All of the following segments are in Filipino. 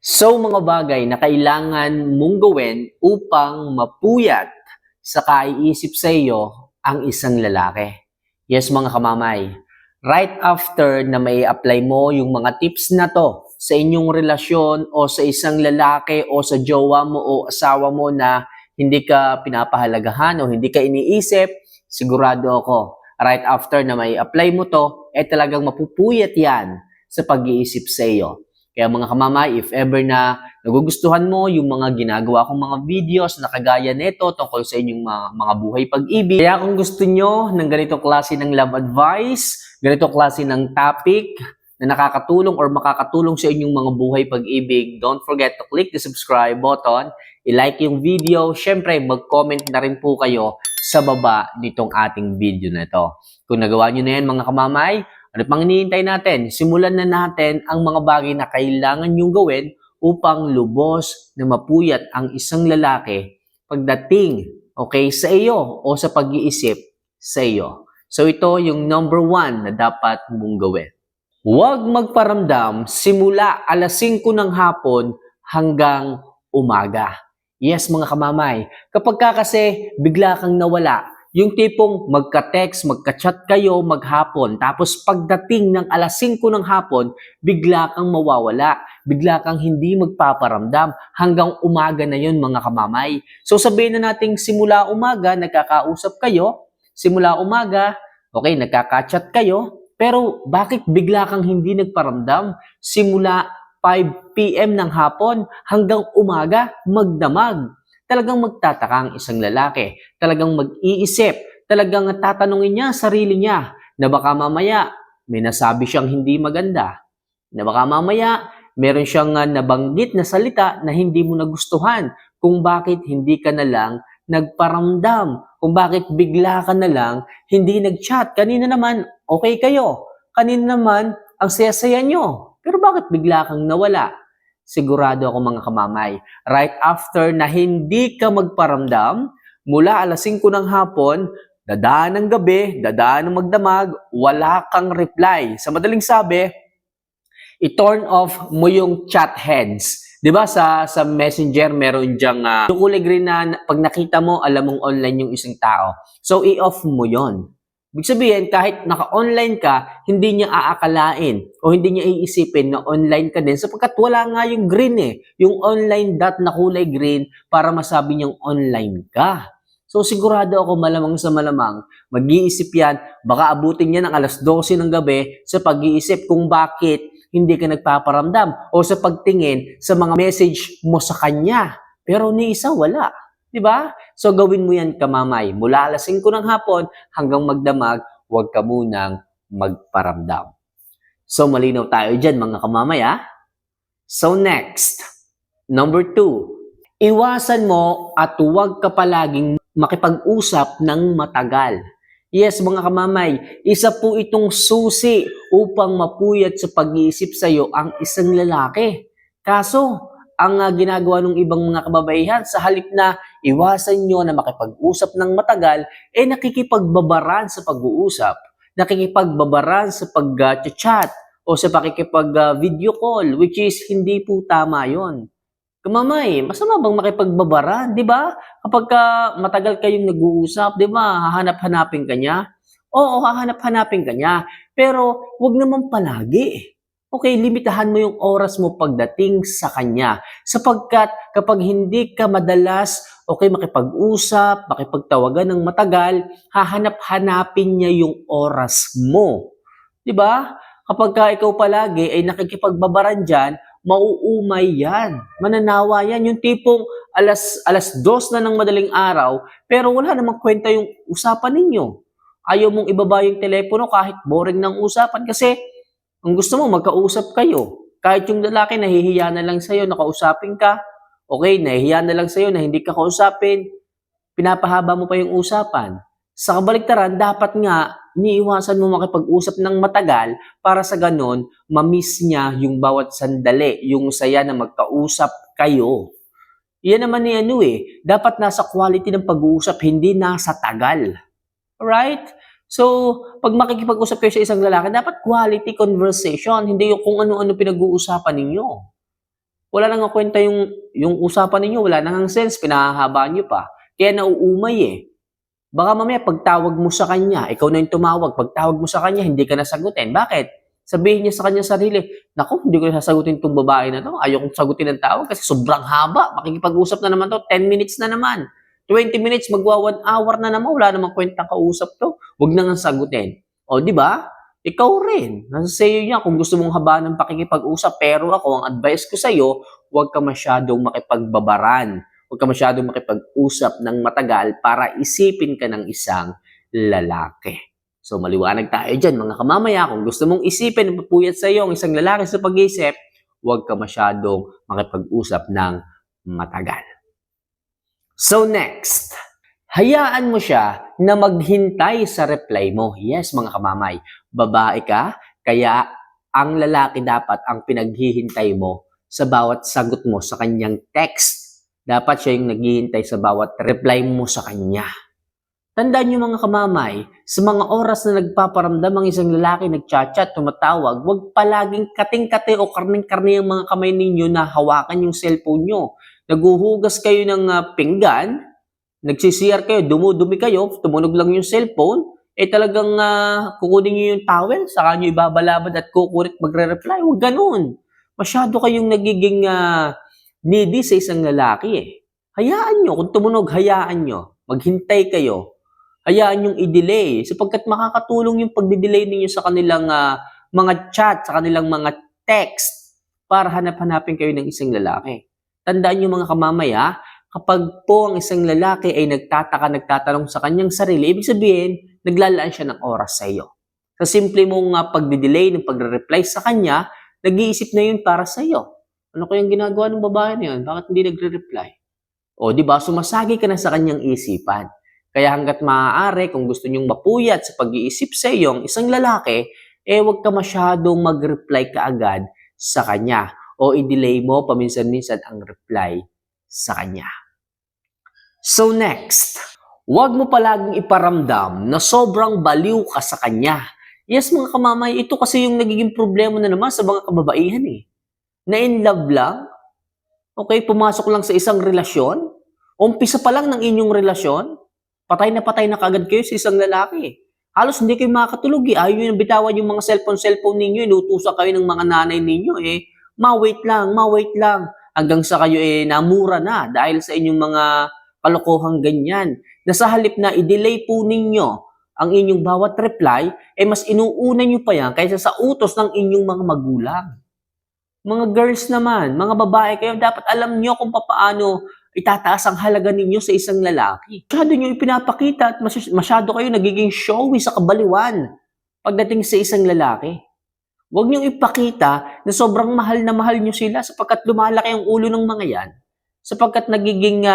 So mga bagay na kailangan mong gawin upang mapuyat sa kaiisip sa iyo ang isang lalaki. Yes mga kamamay, right after na may apply mo yung mga tips na to sa inyong relasyon o sa isang lalaki o sa jowa mo o asawa mo na hindi ka pinapahalagahan o hindi ka iniisip, sigurado ako, right after na may apply mo to, talagang mapupuyat yan sa pag-iisip sa iyo. Kaya mga kamamay, if ever na nagugustuhan mo yung mga ginagawa kong mga videos na kagaya nito tungkol sa inyong mga buhay pag-ibig, kaya kung gusto nyo ng ganitong klase ng love advice, ganitong klase ng topic na nakakatulong or makakatulong sa inyong mga buhay pag-ibig, don't forget to click the subscribe button, i-like yung video, syempre mag-comment na rin po kayo sa baba nitong ating video na ito. Kung nagawa nyo na yan mga kamamay, ano pang hinihintay natin? Simulan na natin ang mga bagay na kailangan nyong gawin upang lubos na mapuyat ang isang lalaki pagdating sa iyo o sa pag-iisip sa iyo. So ito yung number 1 na dapat mong gawin. Huwag magparamdam simula alas 5 ng hapon hanggang umaga. Yes mga kamamay, kapag kasi bigla kang nawala, yung tipong magka-text, magka-chat kayo maghapon, tapos pagdating ng alas 5 ng hapon, bigla kang mawawala, bigla kang hindi magpaparamdam, hanggang umaga na yun mga kamamay. So sabihin na natin simula umaga, nagkakausap kayo, simula umaga, okay, nagkaka-chat kayo, pero bakit bigla kang hindi nagparamdam? Simula 5 PM ng hapon hanggang umaga, magdamag. Talagang magtataka ang isang lalaki, talagang mag-iisip, talagang tatanungin niya sarili niya na baka mamaya may nasabi siyang hindi maganda, na baka mamaya meron siyang nabanggit na salita na hindi mo nagustuhan, kung bakit hindi ka na lang nagparamdam, kung bakit bigla ka na lang hindi nag-chat. Kanina naman okay kayo, kanina naman ang saya-saya nyo, pero bakit bigla kang nawala? Sigurado ako mga kamamay, right after na hindi ka magparamdam, mula alas 5 ng hapon, dadaan ng gabi, dadaan ng magdamag, wala kang reply. Sa madaling sabi, i-turn off mo yung chat heads. 'Di ba sa Messenger meron diyang yung kulay green na pag nakita mo, alam mong online yung isang tao. So i-off mo 'yon. Ibig sabihin, kahit naka-online ka, hindi niya aakalain o hindi niya iisipin na online ka din sapagkat wala nga yung green yung online dot na kulay green para masabi niyang online ka. So sigurado ako malamang sa malamang, mag-iisip yan, baka abutin niya ng alas 12 ng gabi sa pag-iisip kung bakit hindi ka nagpaparamdam o sa pagtingin sa mga message mo sa kanya. Pero ni isa wala. Diba? So gawin mo yan kamamay. Mula alas 5 ng hapon hanggang magdamag, huwag ka munang magparamdam. So malinaw tayo dyan mga kamamay ha? So next, number 2, iwasan mo at huwag ka palaging makipag-usap ng matagal. Yes mga kamamay, isa po itong susi upang mapuyat sa pag-iisip sa iyo ang isang lalaki. Kaso, ang ginagawa ng ibang mga kababaihan sa halip na iwasan nyo na makipag-usap ng matagal, nakikipagbabaran sa pag-uusap, nakikipagbabaran sa pag-chat o sa pakikipag-video call, which is hindi po tama yon. Kamamay, masama bang makipagbabaran, di ba? Kapag matagal kayong nag-uusap, di ba, hahanap-hanapin ka niya? Oo, hahanap-hanapin ka niya. Pero, wag naman palagi. Okay, limitahan mo yung oras mo pagdating sa kanya. Sapagkat kapag hindi ka madalas, makipag-usap, makipagtawagan ng matagal, hahanap-hanapin niya yung oras mo. Di ba? Kapag ikaw palagi ay nakikipagbabaran dyan, mauumay yan. Mananawa yan. Yung tipong alas 2 na ng madaling araw, pero wala namang kwenta yung usapan ninyo. Ayaw mong ibaba yung telepono kahit boring ng usapan kasi ang gusto mo, magkausap kayo. Kahit yung lalaki, nahihiya na lang sa'yo, nakausapin ka. Okay, nahihiya na lang sa'yo na hindi ka kausapin. Pinapahaba mo pa yung usapan. Sa kabaliktaran, dapat nga, iniiwasan mo makipag-usap ng matagal para sa ganon, mamiss niya yung bawat sandali, yung saya na magkausap kayo. Yan naman dapat nasa quality ng pag-uusap, hindi nasa tagal. Alright? So, pag makikipag-usap kayo sa isang lalaki, dapat quality conversation, hindi yung kung ano-ano pinag-uusapan ninyo. Wala na nga kwenta yung usapan ninyo, wala na ngang sense, pinahahabaan nyo pa. Kaya nauumay eh. Baka mamaya pagtawag mo sa kanya, ikaw na yung tumawag, pagtawag mo sa kanya, hindi ka nasagutin. Bakit? Sabihin niya sa kanya sarili, naku, hindi ko na sasagutin itong babae na to. Ayaw kong sagutin ang tawag kasi sobrang haba. Makikipag-usap na naman to, 10 minutes na naman. 20 minutes, magwa 1 hour na naman. Wala namang kwentang kausap to. Huwag na nga sagutin. O, di ba? Ikaw rin. Nasa sa'yo niya kung gusto mong habaan ng pakikipag-usap. Pero ako, ang advice ko sa'yo, huwag ka masyadong makipagbabaran. Huwag ka masyadong makipag-usap ng matagal para isipin ka ng isang lalaki. So, maliwanag tayo dyan, mga kamamaya. Kung gusto mong isipin ng papuyat sa iyo ang isang lalaki sa pag-iisip, huwag ka masyadong makipag-usap ng matagal. So, next. Hayaan mo siya na maghintay sa reply mo. Yes, mga kamamay. Babae ka, kaya ang lalaki dapat ang pinaghihintay mo sa bawat sagot mo sa kanyang text. Dapat siya yung naghihintay sa bawat reply mo sa kanya. Tandaan niyo mga kamamay, sa mga oras na nagpaparamdam ang isang lalaki, nagchat-chat, tumatawag, huwag palaging kating-kate o karning-karni ang mga kamay ninyo na hawakan yung cellphone nyo. Naguhugas kayo ng pinggan, nagsisiyar kayo, dumudumi kayo, tumunog lang yung cellphone, talagang kukunin nyo yung towel, saka nyo ibabalabad at kukurit magre-reply. Huwag ganun. Masyado kayong nagiging needy sa isang lalaki eh. Hayaan nyo, kung tumunog, hayaan nyo. Maghintay kayo. Hayaan yung i-delay sapagkat makakatulong yung pagdi-delay ninyo sa kanilang mga chat, sa kanilang mga text para hanap-hanapin kayo ng isang lalaki. Tandaan nyo mga kamamaya, kapag po ang isang lalaki ay nagtatanong sa kanyang sarili, ibig sabihin, naglalaan siya ng oras sa iyo. Sa simple mong pagdi-delay ng pagre-reply sa kanya, nag-iisip na yun para sa iyo. Ano kayang ginagawa ng babae na yun? Bakit hindi nagre-reply? O, di ba? Sumasagi ka na sa kanyang isipan. Kaya hanggat maaari, kung gusto nyong mapuyat sa pag-iisip sa iyong isang lalaki, huwag ka masyadong mag-reply kaagad sa kanya. O i-delay mo paminsan-minsan ang reply sa kanya. So next, huwag mo palaging iparamdam na sobrang baliw ka sa kanya. Yes mga kamamay, ito kasi yung nagiging problema na naman sa mga kababaihan eh. Na in love lang, okay, pumasok lang sa isang relasyon, umpisa pa lang ng inyong relasyon, patay na kaagad kayo sa isang lalaki. Halos hindi kayo makakatulog eh. Ayaw nyo bitawan yung mga cellphone ninyo, inutusan kayo ng mga nanay ninyo ma-wait lang. Hanggang sa kayo namura na dahil sa inyong mga kalokohang ganyan. Na sa halip na i-delay po ninyo ang inyong bawat reply, mas inuuna nyo pa yan kaysa sa utos ng inyong mga magulang. Mga girls naman, mga babae kayo, dapat alam nyo kung paano itataas ang halaga ninyo sa isang lalaki. Masyado nyo ipinapakita at masyado kayo nagiging showy sa kabaliwan pagdating sa isang lalaki. Huwag nyo ipakita na sobrang mahal na mahal nyo sila sapagkat lumalaki ang ulo ng mga yan. Sapagkat nagiging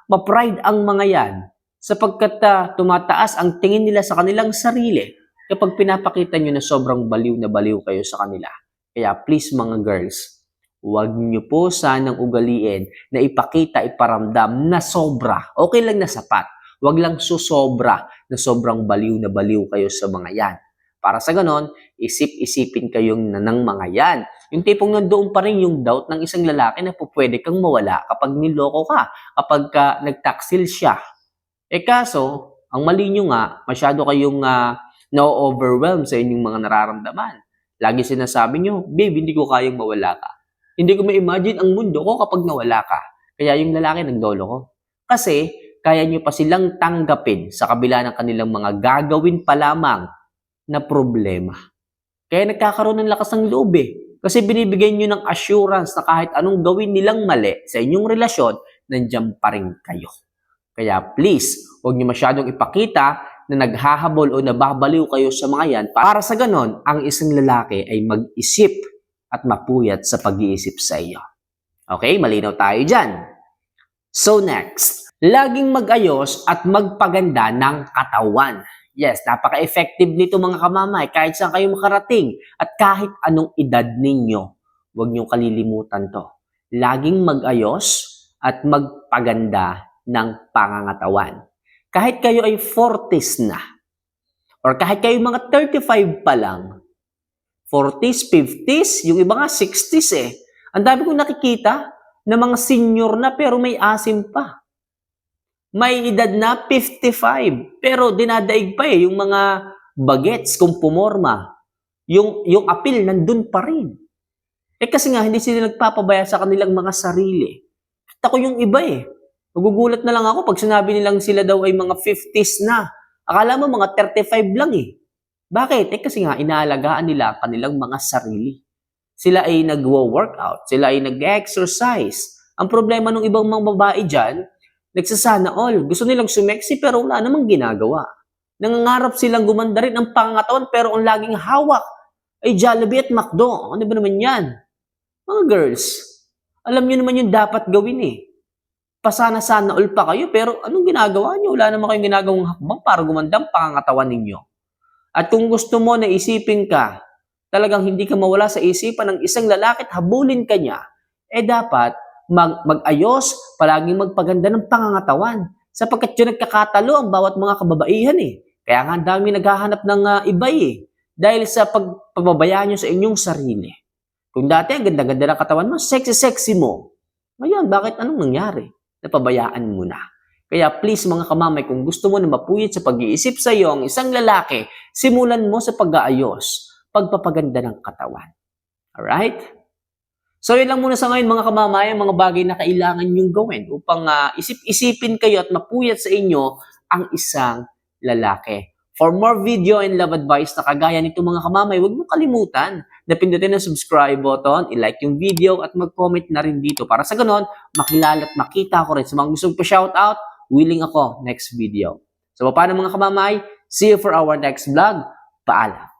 ma-pride ang mga yan. Sapagkat tumataas ang tingin nila sa kanilang sarili kapag pinapakita nyo na sobrang baliw na baliw kayo sa kanila. Kaya please mga girls, huwag nyo po sanang ugaliin na ipakita, iparamdam na sobra. Okay lang na sapat. Huwag lang susobra na sobrang baliw na baliw kayo sa mga yan. Para sa ganon, isip-isipin kayong ng mga yan. Yung tipong nandoon pa rin yung doubt ng isang lalaki na po pwede kang mawala kapag niloko ka, kapag nagtaksil siya. Kaso, ang mali nyo nga, masyado kayong na-overwhelm sa inyong mga nararamdaman. Lagi sinasabi nyo, babe, hindi ko kayang mawala ka. Hindi ko ma-imagine ang mundo ko kapag nawala ka. Kaya yung lalaki naglolo ko. Kasi, kaya nyo pa silang tanggapin sa kabila ng kanilang mga gagawin pa lamang na problema. Kaya nagkakaroon ng lakas ng loob Kasi binibigyan nyo ng assurance na kahit anong gawin nilang mali sa inyong relasyon, nandiyan pa rin kayo. Kaya please, huwag nyo masyadong ipakita na naghahabol o nababaliw kayo sa mga yan para sa ganon, ang isang lalaki ay mag-isip at mapuyat sa pag-iisip sa iyo. Okay, malinaw tayo dyan. So next, laging mag-ayos at magpaganda ng katawan. Yes, napaka-effective nito mga kamamay kahit saan kayo makarating at kahit anong edad ninyo. Huwag niyong kalilimutan to. Laging mag-ayos at magpaganda ng pangangatawan. Kahit kayo ay 40s na, or kahit kayo mga 35 pa lang, 40s, 50s, yung iba nga 60s Ang dami kong nakikita na mga senior na pero may asim pa. May edad na 55 pero dinadaig pa yung mga bagets kung pumorma. Yung apil nandun pa rin. Kasi nga hindi sila nagpapabaya sa kanilang mga sarili. Kita ko yung iba Magugulat na lang ako pag sinabi nilang sila daw ay mga 50s na. Akala mo mga 35 lang Bakit? Kasi nga inaalagaan nila ang kanilang mga sarili. Sila ay nagwo-workout, sila ay nag-exercise. Ang problema ng ibang mga babae dyan, nagsasana all. Gusto nilang sumeksi pero wala namang ginagawa. Nangangarap silang gumanda rin ang pangangatawan pero ang laging hawak ay Jollibee at McDo. Ano ba naman yan? Mga girls, alam niyo naman yung dapat gawin Pasana-sana all pa kayo pero anong ginagawa niyo? Wala naman kayong ginagawang hakbang para gumanda ang pangangatawan ninyo. At kung gusto mo na isipin ka, talagang hindi ka mawala sa isipan ng isang lalaki at habulin ka niya, dapat mag-ayos, palaging magpaganda ng pangangatawan. Sapagkat yun nagkakatalo ang bawat mga kababaihan Kaya nga ang dami naghahanap ng iba Dahil sa pagpapabayaan nyo sa inyong sarili. Kung dati ang ganda-ganda ng katawan mo, sexy-sexy mo. Ngayon, bakit anong nangyari? Napabayaan mo na. Kaya please mga kamamay, kung gusto mo na mapuyat sa pag-iisip sa iyo ang isang lalaki, simulan mo sa pag-aayos, pagpapaganda ng katawan. Alright? So yun lang muna sa ngayon mga kamamay, mga bagay na kailangan nyong gawin upang isip-isipin kayo at mapuyat sa inyo ang isang lalaki. For more video and love advice na kagaya nito mga kamamay, huwag mo kalimutan na pindutin ang subscribe button, i-like yung video at mag-comment na rin dito para sa ganon, makilala at makita ko rin sa mga gustong pa-shoutout, willing ako next video. So paano mga kamamay? See you for our next vlog. Paalam!